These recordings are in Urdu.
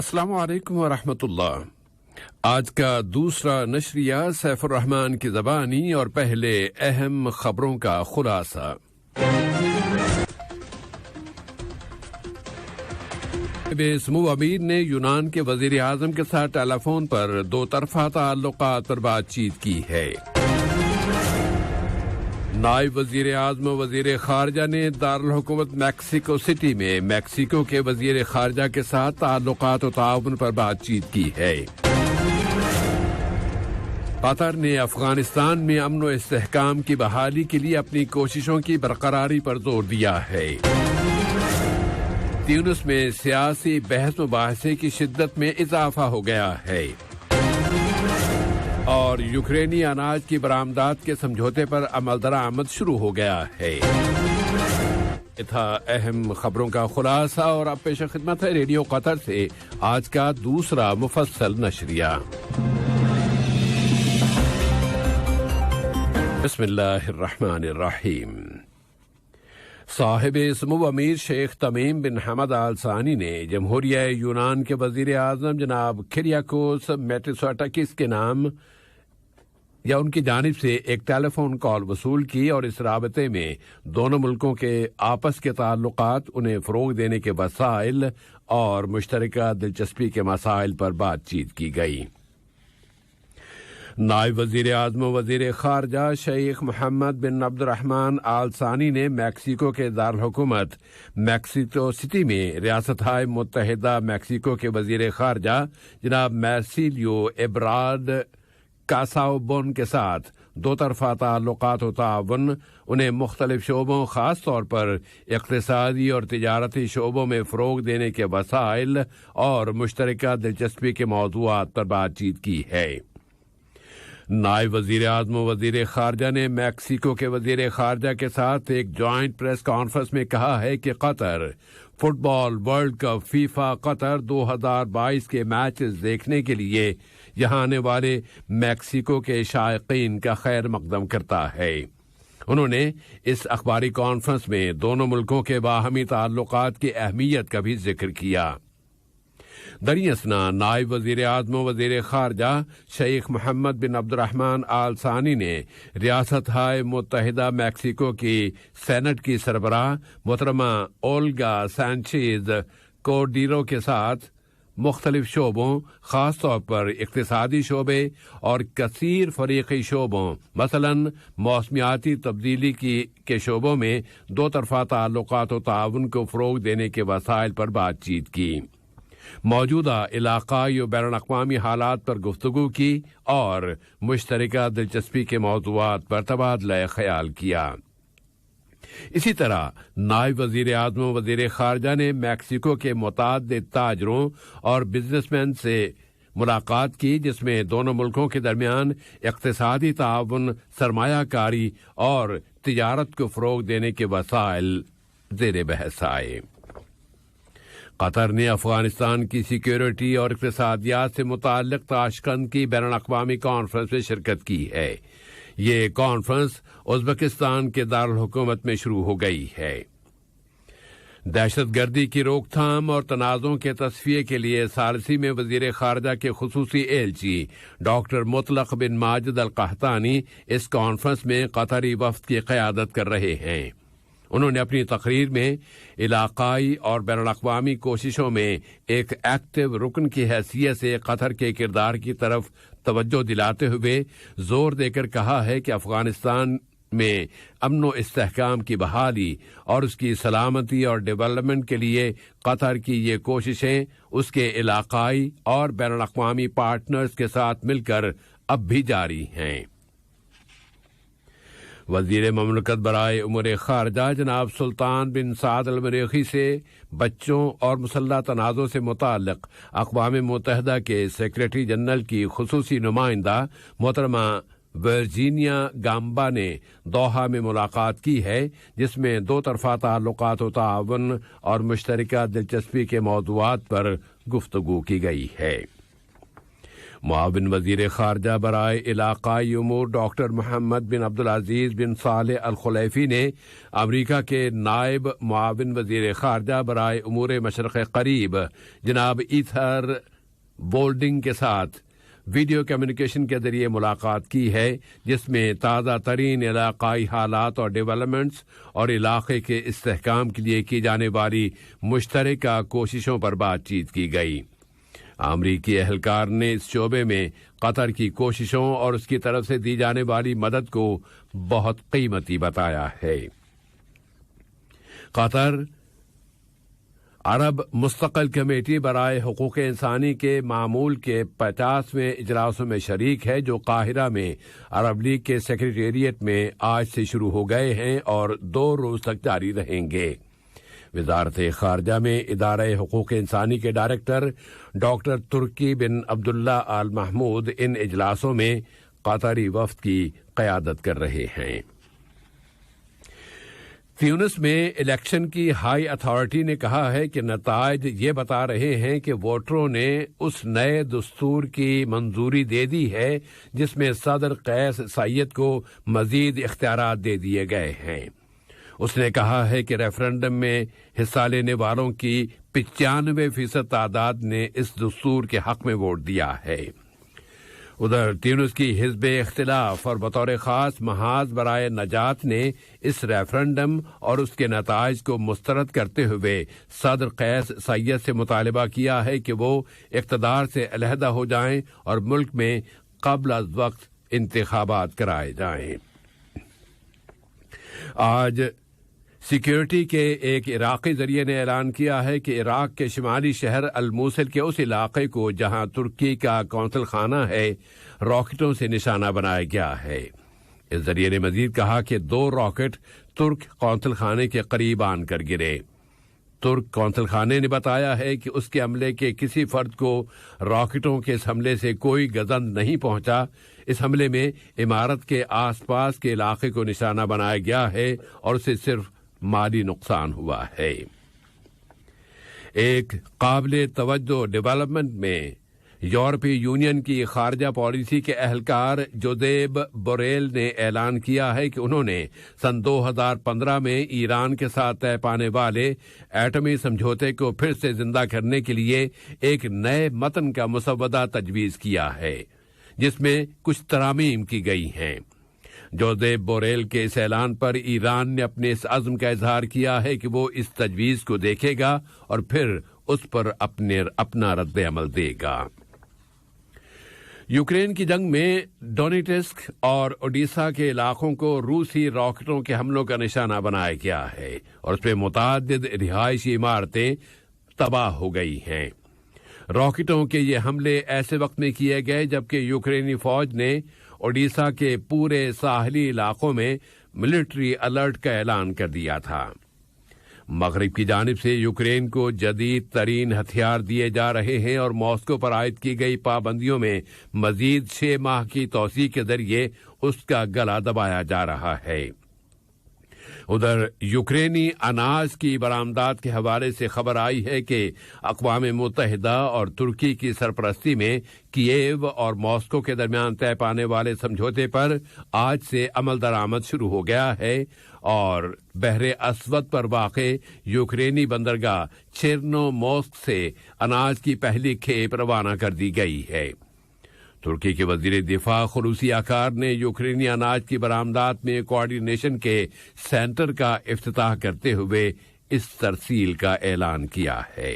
السلام علیکم ورحمۃ اللہ۔ آج کا دوسرا نشریہ سیف الرحمان کی زبانی اور پہلے اہم خبروں کا خلاصہ۔ سمو امیر نے یونان کے وزیر اعظم کے ساتھ ٹیلی فون پر دو طرفہ تعلقات پر بات چیت کی ہے۔ نائب وزیر اعظم و وزیر خارجہ نے دارالحکومت میکسیکو سٹی میں میکسیکو کے وزیر خارجہ کے ساتھ تعلقات و تعاون پر بات چیت کی ہے۔ قطر نے افغانستان میں امن و استحکام کی بحالی کے لیے اپنی کوششوں کی برقراری پر زور دیا ہے۔ تیونس میں سیاسی بحث مباحثے کی شدت میں اضافہ ہو گیا ہے، اور یوکرینی اناج کی برآمدات کے سمجھوتے پر عمل درآمد شروع ہو گیا ہے۔ یہ تھا اہم خبروں کا خلاصہ، اور اب پیش خدمت ہے ریڈیو قطر سے آج کا دوسرا مفصل نشریہ۔ بسم اللہ الرحمن الرحیم۔ صاحب سمو امیر شیخ تمیم بن حمد آل ثانی نے جمہوریہ یونان کے وزیر اعظم جناب کیریاکوس میٹسوٹاکس کے نام یا ان کی جانب سے ایک ٹیلی فون کال وصول کی، اور اس رابطے میں دونوں ملکوں کے آپس کے تعلقات، انہیں فروغ دینے کے وسائل اور مشترکہ دلچسپی کے مسائل پر بات چیت کی گئی۔ نائب وزیر اعظم و وزیر خارجہ شیخ محمد بن عبد الرحمن آل ثانی نے میکسیکو کے دارالحکومت میکسیکو سٹی میں ریاستہائے متحدہ میکسیکو کے وزیر خارجہ جناب مارسیلیو ایبرارڈ کاساوبون کے ساتھ دو طرفہ تعلقات و تعاون، انہیں مختلف شعبوں خاص طور پر اقتصادی اور تجارتی شعبوں میں فروغ دینے کے وسائل اور مشترکہ دلچسپی کے موضوعات پر بات چیت کی ہے۔ نائب وزیر اعظم و وزیر خارجہ نے میکسیکو کے وزیر خارجہ کے ساتھ ایک جوائنٹ پریس کانفرنس میں کہا ہے کہ قطر فٹ بال ورلڈ کپ فیفا قطر 2022 کے میچز دیکھنے کے لیے یہاں آنے والے میکسیکو کے شائقین کا خیر مقدم کرتا ہے۔ انہوں نے اس اخباری کانفرنس میں دونوں ملکوں کے باہمی تعلقات کی اہمیت کا بھی ذکر کیا۔ دریں اثنا نائب وزیر اعظم و وزیر خارجہ شیخ محمد بن عبد الرحمن آل ثانی نے ریاستہائے متحدہ میکسیکو کی سینٹ کی سربراہ محترمہ اولگا سانچیز کوڈیرو کے ساتھ مختلف شعبوں، خاص طور پر اقتصادی شعبے اور کثیر فریقی شعبوں، مثلاً موسمیاتی تبدیلی کے شعبوں میں دو طرفہ تعلقات و تعاون کو فروغ دینے کے وسائل پر بات چیت کی، موجودہ علاقائی و بین الاقوامی حالات پر گفتگو کی اور مشترکہ دلچسپی کے موضوعات پر تبادلہ خیال کیا۔ اسی طرح نائب وزیر اعظم و وزیر خارجہ نے میکسیکو کے متعدد تاجروں اور بزنس مین سے ملاقات کی، جس میں دونوں ملکوں کے درمیان اقتصادی تعاون، سرمایہ کاری اور تجارت کو فروغ دینے کے وسائل زیر بحث آئے۔ قطر نے افغانستان کی سیکیورٹی اور اقتصادیات سے متعلق تاشقند کی بین الاقوامی کانفرنس میں شرکت کی ہے۔ یہ کانفرنس ازبکستان کے دارالحکومت میں شروع ہو گئی ہے۔ دہشت گردی کی روک تھام اور تنازعوں کے تصفیے کے لیے ثالثی میں وزیر خارجہ کے خصوصی ایلچی ڈاکٹر مطلق بن ماجد القحطانی اس کانفرنس میں قطری وفد کی قیادت کر رہے ہیں۔ انہوں نے اپنی تقریر میں علاقائی اور بین الاقوامی کوششوں میں ایک ایکٹیو رکن کی حیثیت سے قطر کے کردار کی طرف توجہ دلاتے ہوئے زور دے کر کہا ہے کہ افغانستان میں امن و استحکام کی بحالی اور اس کی سلامتی اور ڈیولپمنٹ کے لیے قطر کی یہ کوششیں اس کے علاقائی اور بین الاقوامی پارٹنرز کے ساتھ مل کر اب بھی جاری ہیں۔ وزیر مملکت برائے امور خارجہ جناب سلطان بن سعد المریخی سے بچوں اور مسلح تنازع سے متعلق اقوام متحدہ کے سیکریٹری جنرل کی خصوصی نمائندہ محترمہ ورجینیا گامبا نے دوحہ میں ملاقات کی ہے، جس میں دو طرفہ تعلقات و تعاون اور مشترکہ دلچسپی کے موضوعات پر گفتگو کی گئی ہے۔ معاون وزیر خارجہ برائے علاقائی امور ڈاکٹر محمد بن عبدالعزیز بن صالح الخلیفی نے امریکہ کے نائب معاون وزیر خارجہ برائے امور مشرق قریب جناب ایتھر بولڈنگ کے ساتھ ویڈیو کمیونیکیشن کے ذریعے ملاقات کی ہے، جس میں تازہ ترین علاقائی حالات اور ڈیولپمنٹس اور علاقے کے استحکام کے لیے کی جانے والی مشترکہ کوششوں پر بات چیت کی گئی۔ امریکی اہلکار نے اس شعبے میں قطر کی کوششوں اور اس کی طرف سے دی جانے والی مدد کو بہت قیمتی بتایا ہے۔ قطر عرب مستقل کمیٹی برائے حقوق انسانی کے معمول کے 50ویں اجلاسوں میں شریک ہے، جو قاہرہ میں عرب لیگ کے سیکریٹریٹ میں آج سے شروع ہو گئے ہیں اور 2 روز تک جاری رہیں گے۔ وزارت خارجہ میں ادارہ حقوق انسانی کے ڈائریکٹر ڈاکٹر ترکی بن عبداللہ آل محمود ان اجلاسوں میں قطری وفد کی قیادت کر رہے ہیں۔ تیونس میں الیکشن کی ہائی اتھارٹی نے کہا ہے کہ نتائج یہ بتا رہے ہیں کہ ووٹروں نے اس نئے دستور کی منظوری دے دی ہے جس میں صدر قیس سعید کو مزید اختیارات دے دیے گئے ہیں۔ اس نے کہا ہے کہ ریفرنڈم میں حصہ لینے والوں کی 95% تعداد نے اس دستور کے حق میں ووٹ دیا ہے۔ ادھر تیونس کی حزب اختلاف اور بطور خاص محاذ برائے نجات نے اس ریفرنڈم اور اس کے نتائج کو مسترد کرتے ہوئے صدر قیس سعید سے مطالبہ کیا ہے کہ وہ اقتدار سے علیحدہ ہو جائیں اور ملک میں قبل از وقت انتخابات کرائے جائیں۔ آج سیکیورٹی کے ایک عراقی ذریعے نے اعلان کیا ہے کہ عراق کے شمالی شہر الموصل کے اس علاقے کو جہاں ترکی کا قونصل خانہ ہے راکٹوں سے نشانہ بنایا گیا ہے۔ اس ذریعے نے مزید کہا کہ 2 راکٹ ترک قونصل خانے کے قریب آن کر گرے۔ ترک قونصل خانے نے بتایا ہے کہ اس کے عملے کے کسی فرد کو راکٹوں کے اس حملے سے کوئی گزند نہیں پہنچا۔ اس حملے میں عمارت کے آس پاس کے علاقے کو نشانہ بنایا گیا ہے اور اسے صرف مالی نقصان ہوا ہے۔ ایک قابل توجہ ڈیولپمنٹ میں یورپی یونین کی خارجہ پالیسی کے اہلکار جوزیب بوریل نے اعلان کیا ہے کہ انہوں نے سن 2015 میں ایران کے ساتھ طے پانے والے ایٹمی سمجھوتے کو پھر سے زندہ کرنے کے لیے ایک نئے متن کا مسودہ تجویز کیا ہے، جس میں کچھ ترامیم کی گئی ہیں۔ جوزیب بوریل کے اس اعلان پر ایران نے اپنے اس عزم کا اظہار کیا ہے کہ وہ اس تجویز کو دیکھے گا اور پھر اس پر اپنا رد عمل دے گا۔ یوکرین کی جنگ میں ڈونیٹسک اور اوڈیشہ کے علاقوں کو روسی راکٹوں کے حملوں کا نشانہ بنایا گیا ہے اور اس پہ متعدد رہائشی عمارتیں تباہ ہو گئی ہیں۔ راکٹوں کے یہ حملے ایسے وقت میں کیے گئے جبکہ یوکرینی فوج نے اوڈیشہ کے پورے ساحلی علاقوں میں ملٹری الرٹ کا اعلان کر دیا تھا۔ مغرب کی جانب سے یوکرین کو جدید ترین ہتھیار دیے جا رہے ہیں اور ماسکو پر عائد کی گئی پابندیوں میں مزید 6 ماہ کی توسیع کے ذریعے اس کا گلا دبایا جا رہا ہے۔ ادھر یوکرینی اناج کی برآمدات کے حوالے سے خبر آئی ہے کہ اقوام متحدہ اور ترکی کی سرپرستی میں کییو اور ماسکو کے درمیان طے پانے والے سمجھوتے پر آج سے عمل درآمد شروع ہو گیا ہے اور بحر اسود پر واقع یوکرینی بندرگاہ چیرنو موسک سے اناج کی پہلی کھیپ روانہ کر دی گئی ہے۔ ترکی کے وزیر دفاع خلوصی آکار نے یوکرینی اناج کی برآمدات میں کوآرڈینیشن کے سینٹر کا افتتاح کرتے ہوئے اس ترسیل کا اعلان کیا ہے۔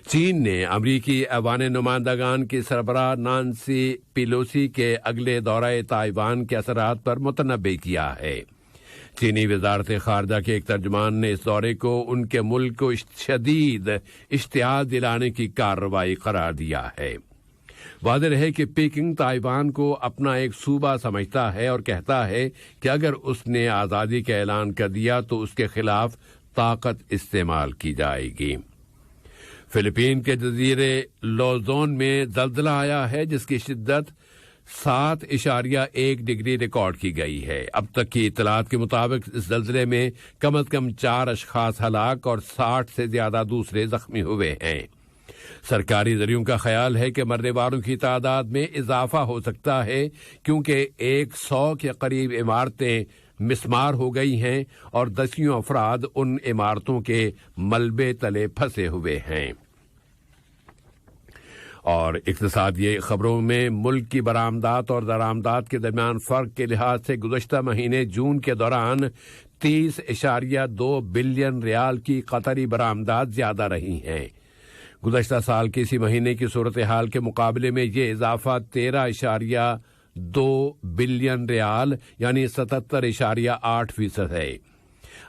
چین نے امریکی ایوان نمائندگان کی سربراہ نانسی پیلوسی کے اگلے دورہ تائیوان کے اثرات پر متنبع کیا ہے۔ چینی وزارت خارجہ کے ایک ترجمان نے اس دورے کو ان کے ملک کو شدید اشتعال دلانے کی کارروائی قرار دیا ہے۔ واضح ہے کہ پیکنگ تائیوان کو اپنا ایک صوبہ سمجھتا ہے اور کہتا ہے کہ اگر اس نے آزادی کا اعلان کر دیا تو اس کے خلاف طاقت استعمال کی جائے گی۔ فلپین کے جزیرے لوزون میں زلزلہ آیا ہے جس کی شدت 7.1 ڈگری ریکارڈ کی گئی ہے۔ اب تک کی اطلاعات کے مطابق اس زلزلے میں کم از کم 4 اشخاص ہلاک اور 60 سے زیادہ دوسرے زخمی ہوئے ہیں۔ سرکاری ذریعوں کا خیال ہے کہ مرنے والوں کی تعداد میں اضافہ ہو سکتا ہے کیونکہ 100 کے قریب عمارتیں مسمار ہو گئی ہیں اور دسیوں افراد ان عمارتوں کے ملبے تلے پھنسے ہوئے ہیں۔ اور اقتصادی خبروں میں ملک کی برآمدات اور درآمدات کے درمیان فرق کے لحاظ سے گزشتہ مہینے جون کے دوران 30.2 بلین ریال کی قطری برآمدات زیادہ رہی ہیں۔ گزشتہ سال کے اسی مہینے کی صورتحال کے مقابلے میں یہ اضافہ 13.2 بلین ریال یعنی 77.8% ہے۔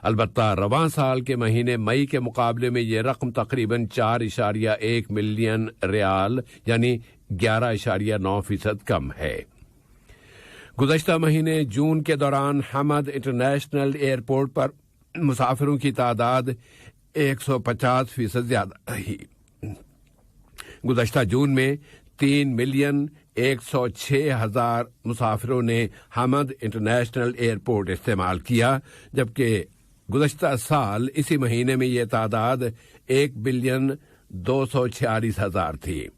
البتہ رواں سال کے مہینے مئی کے مقابلے میں یہ رقم تقریباً 4.1 ملین ریال یعنی 11.9% کم ہے۔ گزشتہ مہینے جون کے دوران حمد انٹرنیشنل ایئرپورٹ پر مسافروں کی تعداد 150% زیادہ رہی۔ گزشتہ جون میں 3,106,000 مسافروں نے حمد انٹرنیشنل ایئرپورٹ استعمال کیا، جبکہ گزشتہ سال اسی مہینے میں یہ تعداد 1,246,000 تھی۔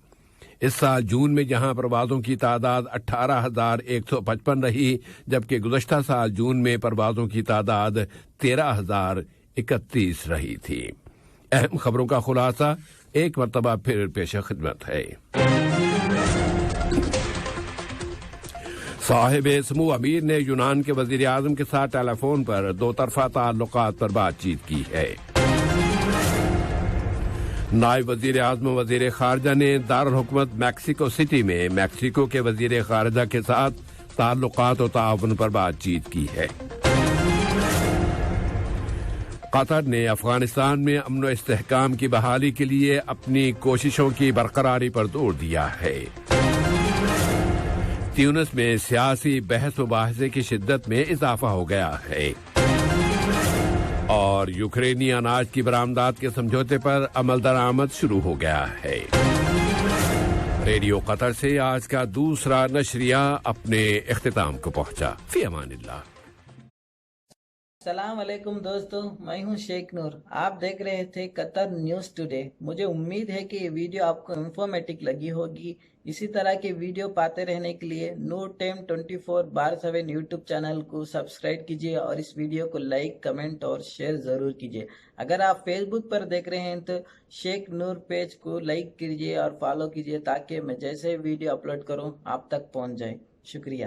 اس سال جون میں جہاں پروازوں کی تعداد 18,155 رہی، جبکہ گزشتہ سال جون میں پروازوں کی تعداد 13,031 رہی تھی۔ اہم خبروں کا خلاصہ ایک مرتبہ پھر پیش خدمت ہے۔ صاحب سمو امیر نے یونان کے وزیر اعظم کے ساتھ ٹیلی فون پر دو طرفہ تعلقات پر بات چیت کی ہے۔ نائب وزیر اعظم و وزیر خارجہ نے دارالحکومت میکسیکو سٹی میں میکسیکو کے وزیر خارجہ کے ساتھ تعلقات و تعاون پر بات چیت کی ہے۔ قطر نے افغانستان میں امن و استحکام کی بحالی کے لیے اپنی کوششوں کی برقراری پر زور دیا ہے۔ تیونس میں سیاسی بحث مباحثے کی شدت میں اضافہ ہو گیا ہے، اور یوکرینی اناج کی برآمدات کے سمجھوتے پر عمل درآمد شروع ہو گیا ہے۔ ریڈیو قطر سے آج کا دوسرا نشریہ اپنے اختتام کو پہنچا۔ فی امان اللہ۔ السلام علیکم دوستو، میں ہوں شیخ نور۔ آپ دیکھ رہے تھے قطر نیوز ٹوڈے۔ مجھے امید ہے کہ یہ ویڈیو آپ کو انفارمیٹک لگی ہوگی۔ اسی طرح کے ویڈیو پاتے رہنے کے لیے نور ٹائم 24/7 یوٹیوب چینل کو سبسکرائب کیجیے اور اس ویڈیو کو لائک، کمنٹ اور شیئر ضرور کیجیے۔ اگر آپ فیس بک پر دیکھ رہے ہیں تو شیخ نور پیج کو لائک کیجیے اور فالو کیجیے تاکہ میں جیسے ویڈیو اپلوڈ کروں آپ تک پہنچ جائے۔ شکریہ۔